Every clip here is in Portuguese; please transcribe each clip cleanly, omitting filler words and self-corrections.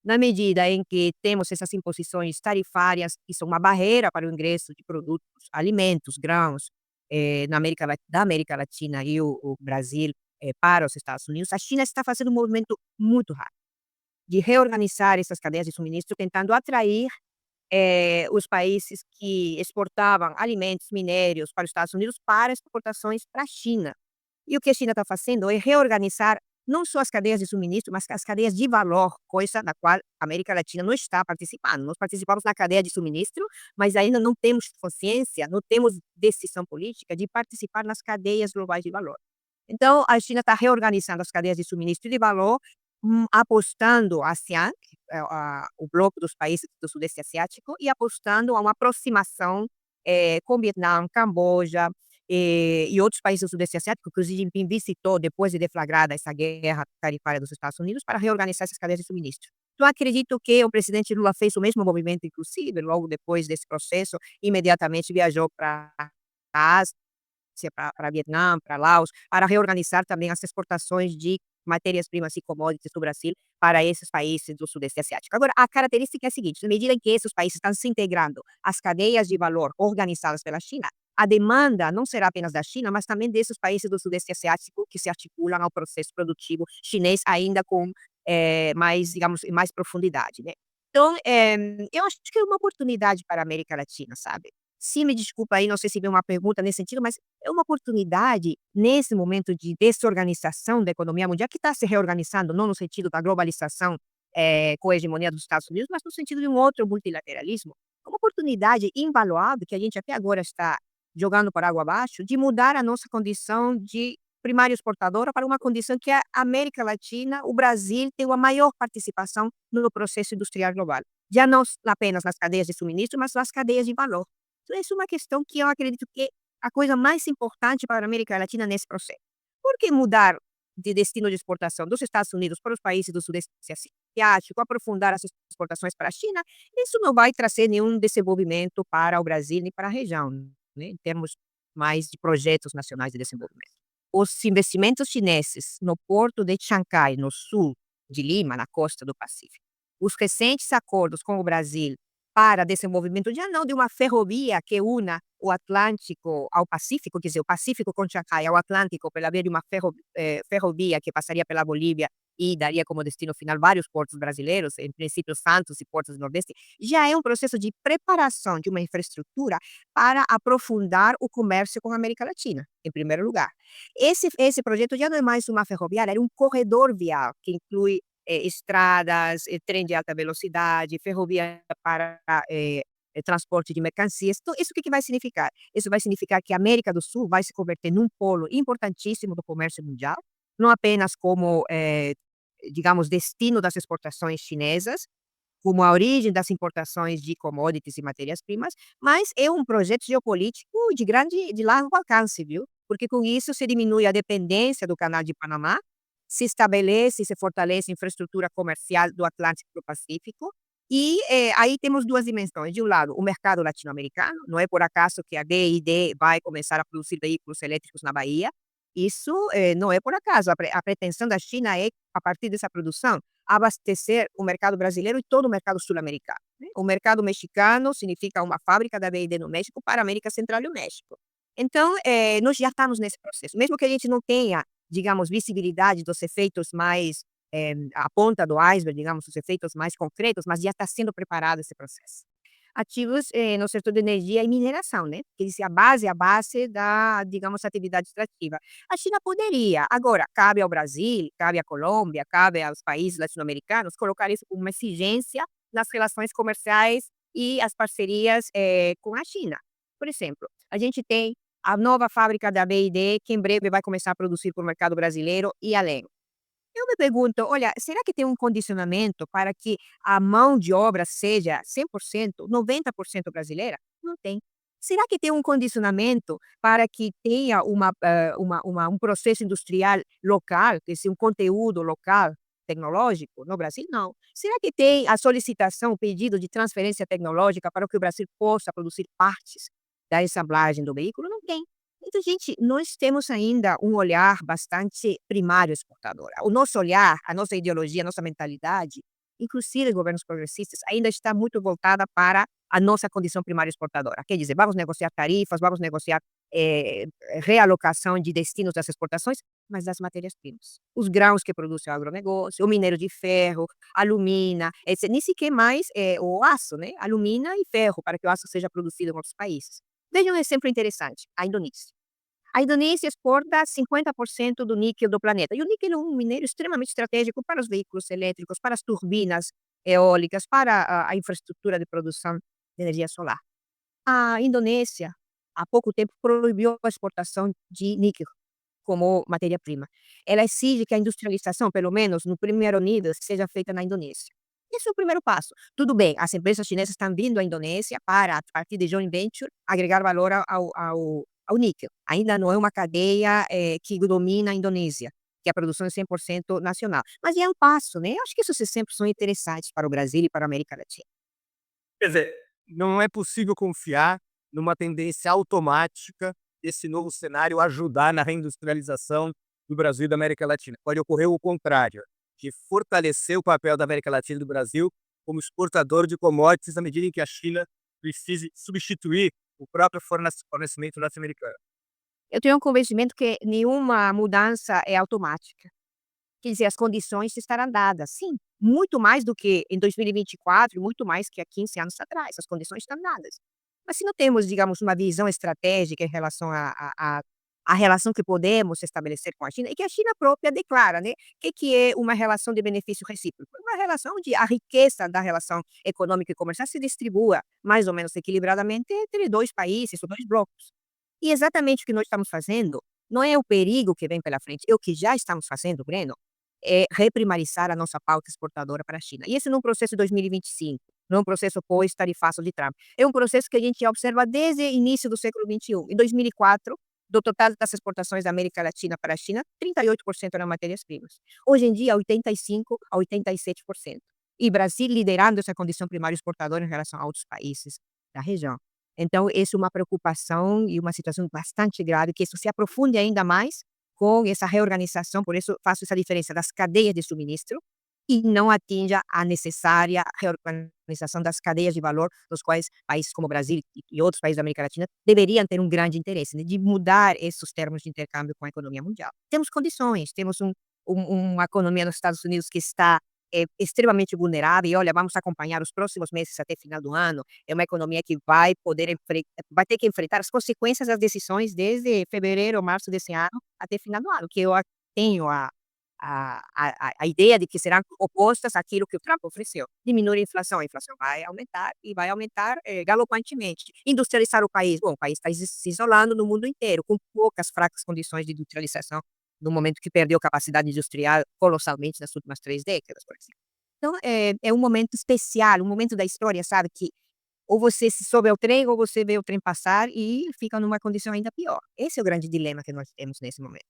na medida em que temos essas imposições tarifárias, que são uma barreira para o ingresso de produtos, alimentos, grãos, da América Latina e o Brasil, para os Estados Unidos, a China está fazendo um movimento muito rápido de reorganizar essas cadeias de suministro, tentando atrair os países que exportavam alimentos, minérios para os Estados Unidos para exportações para a China. E o que a China está fazendo é reorganizar não só as cadeias de suministro, mas as cadeias de valor, coisa da qual a América Latina não está participando. Nós participamos na cadeia de suministro, mas ainda não temos consciência, não temos decisão política de participar nas cadeias globais de valor. Então, a China está reorganizando as cadeias de suministro de valor, apostando a ASEAN, que é o bloco dos países do Sudeste Asiático, e apostando a uma aproximação com Vietnã, Camboja e outros países do Sudeste Asiático, que o Xi Jinping visitou depois de deflagrada essa guerra tarifária dos Estados Unidos, para reorganizar essas cadeias de suministro. Então, acredito que o presidente Lula fez o mesmo movimento, inclusive, logo depois desse processo, imediatamente viajou para a Ásia, para Vietnã, para Laos, para reorganizar também as exportações de matérias-primas e commodities do Brasil para esses países do Sudeste Asiático. Agora, a característica é a seguinte: na medida em que esses países estão se integrando às cadeias de valor organizadas pela China, a demanda não será apenas da China, mas também desses países do Sudeste Asiático que se articulam ao processo produtivo chinês, ainda com mais, digamos, mais profundidade, né? Então, eu acho que é uma oportunidade para a América Latina, sabe? Se me desculpa aí, não sei se veio uma pergunta nesse sentido, mas é uma oportunidade nesse momento de desorganização da economia mundial, que está se reorganizando, não no sentido da globalização, com a hegemonia dos Estados Unidos, mas no sentido de um outro multilateralismo. É uma oportunidade invaluável que a gente até agora está jogando por água abaixo, de mudar a nossa condição de primária exportadora para uma condição que a América Latina, o Brasil, tem uma maior participação no processo industrial global. Já não apenas nas cadeias de suministro, mas nas cadeias de valor. Então, essa é uma questão que eu acredito que é a coisa mais importante para a América Latina nesse processo. Por que mudar de destino de exportação dos Estados Unidos para os países do Sudeste Asiático, aprofundar as exportações para a China? Isso não vai trazer nenhum desenvolvimento para o Brasil nem para a região, né, em termos mais de projetos nacionais de desenvolvimento. Os investimentos chineses no porto de Xangai, no sul de Lima, na costa do Pacífico, os recentes acordos com o Brasil para desenvolvimento já não de uma ferrovia que una o Atlântico ao Pacífico, quer dizer, o Pacífico com Xangai ao Atlântico pela via de uma ferrovia que passaria pela Bolívia e daria como destino final vários portos brasileiros, em princípio Santos e Portos do Nordeste, já é um processo de preparação de uma infraestrutura para aprofundar o comércio com a América Latina, em primeiro lugar. Esse projeto já não é mais uma ferroviária, é um corredor vial que inclui estradas, trem de alta velocidade, ferrovia para transporte de mercancias. Então, isso o que que vai significar? Isso vai significar que a América do Sul vai se converter num polo importantíssimo do comércio mundial, não apenas como, digamos, destino das exportações chinesas, como a origem das importações de commodities e matérias-primas, mas é um projeto geopolítico de largo alcance, viu? Porque com isso se diminui a dependência do Canal de Panamá, se estabelece e se fortalece a infraestrutura comercial do Atlântico para o Pacífico, e aí temos 2 dimensões. De um lado, o mercado latino-americano, não é por acaso que a BYD vai começar a produzir veículos elétricos na Bahia, isso não é por acaso, a pretensão da China é, a partir dessa produção, abastecer o mercado brasileiro e todo o mercado sul-americano, né. O mercado mexicano significa uma fábrica da BYD no México para a América Central e o México. Então, nós já estamos nesse processo, mesmo que a gente não tenha, digamos, visibilidade dos efeitos mais, a ponta do iceberg, digamos, os efeitos mais concretos, mas já está sendo preparado esse processo. Ativos, no setor de energia e mineração, né, que isso é a base da, digamos, atividade extrativa. A China poderia, agora cabe ao Brasil, cabe à Colômbia, cabe aos países latino-americanos colocar isso como uma exigência nas relações comerciais e as parcerias, com a China. Por exemplo, a gente tem a nova fábrica da BYD, que em breve vai começar a produzir para o mercado brasileiro e além. Eu me pergunto, olha, será que tem um condicionamento para que a mão de obra seja 100%, 90% brasileira? Não tem. Será que tem um condicionamento para que tenha um processo industrial local, quer dizer, um conteúdo local, tecnológico, no Brasil? Não. Será que tem a solicitação, o pedido de transferência tecnológica para que o Brasil possa produzir partes da assemblagem do veículo? Não tem. Então, gente, nós temos ainda um olhar bastante primário exportador. O nosso olhar, a nossa ideologia, a nossa mentalidade inclusive governos progressistas, ainda está muito voltada para a nossa condição primária exportadora. Quer dizer, vamos negociar tarifas, vamos negociar realocação de destinos das exportações, mas das matérias-primas. Os grãos que produz o agronegócio, o minério de ferro, alumina, etc. Nem sequer mais o aço, né? Alumina e ferro, para que o aço seja produzido em outros países. Veja um exemplo interessante: a Indonésia. A Indonésia exporta 50% do níquel do planeta. E o níquel é um minério extremamente estratégico para os veículos elétricos, para as turbinas eólicas, para a infraestrutura de produção de energia solar. A Indonésia, há pouco tempo, proibiu a exportação de níquel como matéria-prima. Ela exige que a industrialização, pelo menos no primeiro nível, seja feita na Indonésia. Esse é o primeiro passo. Tudo bem, as empresas chinesas estão vindo à Indonésia para, a partir de joint venture, agregar valor ao níquel. Ainda não é uma cadeia que domina a Indonésia, que a produção é 100% nacional. Mas é um passo, né? Eu acho que esses exemplos são interessantes para o Brasil e para a América Latina. Quer dizer, não é possível confiar numa tendência automática desse novo cenário ajudar na reindustrialização do Brasil e da América Latina. Pode ocorrer o contrário, de fortalecer o papel da América Latina e do Brasil como exportador de commodities à medida em que a China precise substituir o próprio fornecimento norte-americano. Eu tenho um convencimento que nenhuma mudança é automática. Quer dizer, as condições estarão dadas, sim, muito mais do que em 2024, muito mais que há 15 anos atrás, as condições estão dadas. Mas se não temos, digamos, uma visão estratégica em relação à relação que podemos estabelecer com a China, e que a China própria declara, né, que é uma relação de benefício recíproco? Uma relação onde a riqueza da relação econômica e comercial se distribua mais ou menos equilibradamente entre 2 países ou 2 blocos. E exatamente o que nós estamos fazendo, não é o perigo que vem pela frente, é o que já estamos fazendo, Breno, é reprimarizar a nossa pauta exportadora para a China. E esse não é um processo de 2025, não é um processo pós-tarifaço de Trump. É um processo que a gente observa desde o início do século XXI. Em 2004, do total das exportações da América Latina para a China, 38% eram matérias-primas. Hoje em dia, 85% a 87%. E Brasil liderando essa condição primária exportadora em relação a outros países da região. Então, essa é uma preocupação e uma situação bastante grave, que isso se aprofunde ainda mais com essa reorganização, por isso faço essa diferença das cadeias de suministro e não atinja a necessária reorganização das cadeias de valor, dos quais países como o Brasil e outros países da América Latina deveriam ter um grande interesse, né, de mudar esses termos de intercâmbio com a economia mundial. Temos condições, temos uma economia nos Estados Unidos que está extremamente vulnerável e olha, vamos acompanhar os próximos meses até final do ano, é uma economia que vai ter que enfrentar as consequências das decisões desde fevereiro ou março desse ano até final do ano, que eu tenho a ideia de que serão opostas àquilo que o Trump ofereceu. Diminuir a inflação vai aumentar e vai aumentar galopantemente. Industrializar o país, bom, o país está se isolando no mundo inteiro, com poucas fracas condições de industrialização, no momento que perdeu capacidade industrial colossalmente nas últimas 3 décadas, por exemplo. Então, é um momento especial, um momento da história, sabe, que ou você se sobe ao trem ou você vê o trem passar e fica numa condição ainda pior. Esse é o grande dilema que nós temos nesse momento.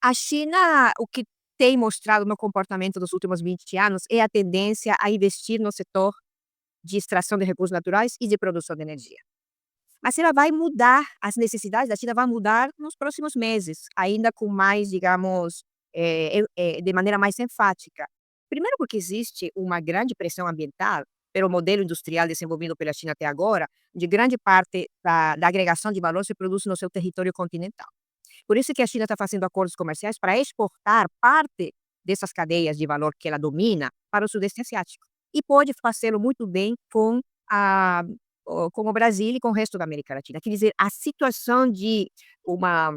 A China, o que tem mostrado no comportamento dos últimos 20 anos é a tendência a investir no setor de extração de recursos naturais e de produção de energia. Mas ela vai mudar, as necessidades da China vão mudar nos próximos meses, ainda com mais, digamos, de maneira mais enfática. Primeiro porque existe uma grande pressão ambiental pelo modelo industrial desenvolvido pela China até agora, de grande parte da agregação de valor se produz no seu território continental. Por isso que a China está fazendo acordos comerciais para exportar parte dessas cadeias de valor que ela domina para o Sudeste Asiático. E pode fazê-lo muito bem a com o Brasil e com o resto da América Latina. Quer dizer, a situação de uma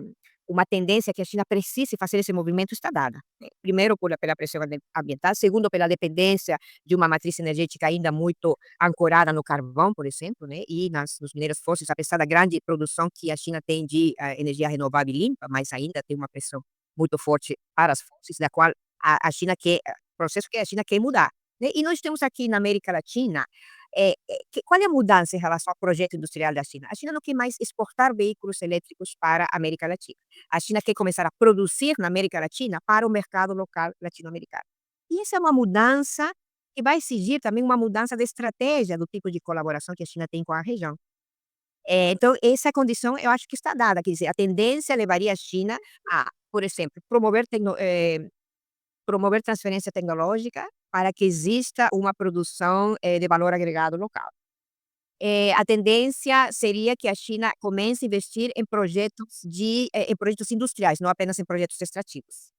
uma tendência que a China precise fazer esse movimento está dada, né. Primeiro pela pressão ambiental, segundo pela dependência de uma matriz energética ainda muito ancorada no carvão, por exemplo, né, e nos minérios fósseis, apesar da grande produção que a China tem de energia renovável e limpa, mas ainda tem uma pressão muito forte para as fósseis, da qual a China quer processo que a China quer mudar, né. E nós temos aqui na América Latina qual é a mudança em relação ao projeto industrial da China? A China não quer mais exportar veículos elétricos para a América Latina. A China quer começar a produzir na América Latina para o mercado local latino-americano. E essa é uma mudança que vai exigir também uma mudança de estratégia do tipo de colaboração que a China tem com a região. Então, essa condição eu acho que está dada, quer dizer, a tendência levaria a China a, por exemplo, promover transferência tecnológica para que exista uma produção, de valor agregado local. A tendência seria que a China comece a investir em em projetos industriais, não apenas em projetos extrativos.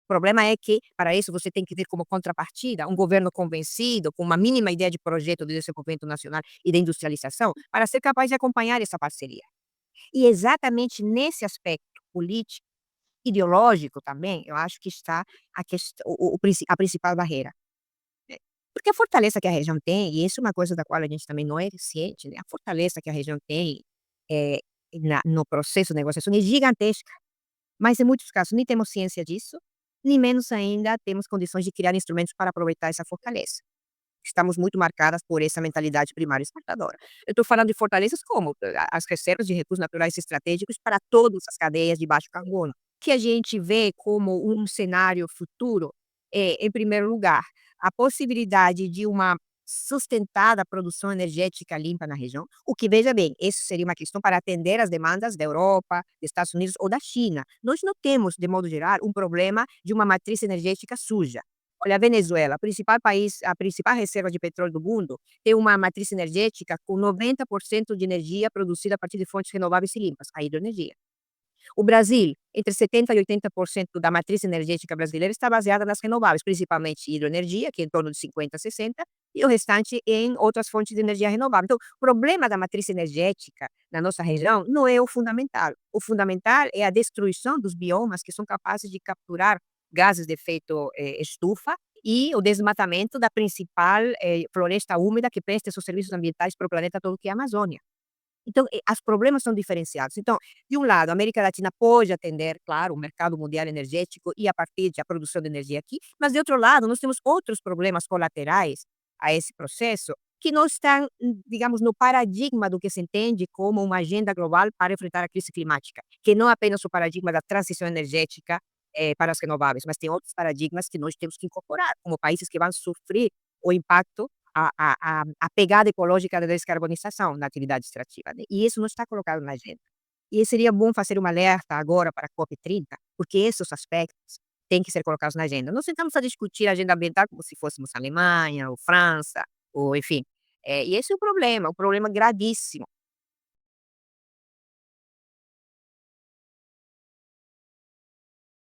O problema é que, para isso, você tem que ter como contrapartida um governo convencido, com uma mínima ideia de projeto de desenvolvimento nacional e de industrialização, para ser capaz de acompanhar essa parceria. E exatamente nesse aspecto político, ideológico também, eu acho que está a principal barreira. Porque a fortaleza que a região tem, e isso é uma coisa da qual a gente também não é ciente, né, a fortaleza que a região tem, eh, no processo de negociação é gigantesca, mas em muitos casos nem temos ciência disso, nem menos ainda temos condições de criar instrumentos para aproveitar essa fortaleza. Estamos muito marcadas por essa mentalidade primária exportadora. Eu estou falando de fortalezas como as reservas de recursos naturais estratégicos para todas as cadeias de baixo carbono, que a gente vê como um cenário futuro, em primeiro lugar, a possibilidade de uma sustentada produção energética limpa na região, o que, veja bem, isso seria uma questão para atender as demandas da Europa, dos Estados Unidos ou da China. Nós não temos, de modo geral, um problema de uma matriz energética suja. Olha, a Venezuela, a principal reserva de petróleo do mundo, tem uma matriz energética com 90% de energia produzida a partir de fontes renováveis e limpas, a hidroenergia. O Brasil, entre 70% e 80% da matriz energética brasileira está baseada nas renováveis, principalmente hidroenergia, que é em torno de 50 a 60, e o restante em outras fontes de energia renovável. Então, o problema da matriz energética na nossa região não é o fundamental. O fundamental é a destruição dos biomas que são capazes de capturar gases de efeito estufa e o desmatamento da principal floresta úmida que presta seus serviços ambientais para o planeta todo, que é a Amazônia. Então, os problemas são diferenciados. Então, de um lado, a América Latina pode atender, claro, o mercado mundial energético e a partir da produção de energia aqui, mas de outro lado, nós temos outros problemas colaterais a esse processo que não estão, digamos, no paradigma do que se entende como uma agenda global para enfrentar a crise climática, que não é apenas o paradigma da transição energética para as renováveis, mas tem outros paradigmas que nós temos que incorporar, como países que vão sofrer o impacto a pegada ecológica da descarbonização na atividade extrativa, né, e isso não está colocado na agenda. E seria bom fazer um alerta agora para a COP30, porque esses aspectos têm que ser colocados na agenda. Nós tentamos a discutir a agenda ambiental como se fôssemos Alemanha ou França, ou enfim, e esse é o problema um problema gravíssimo.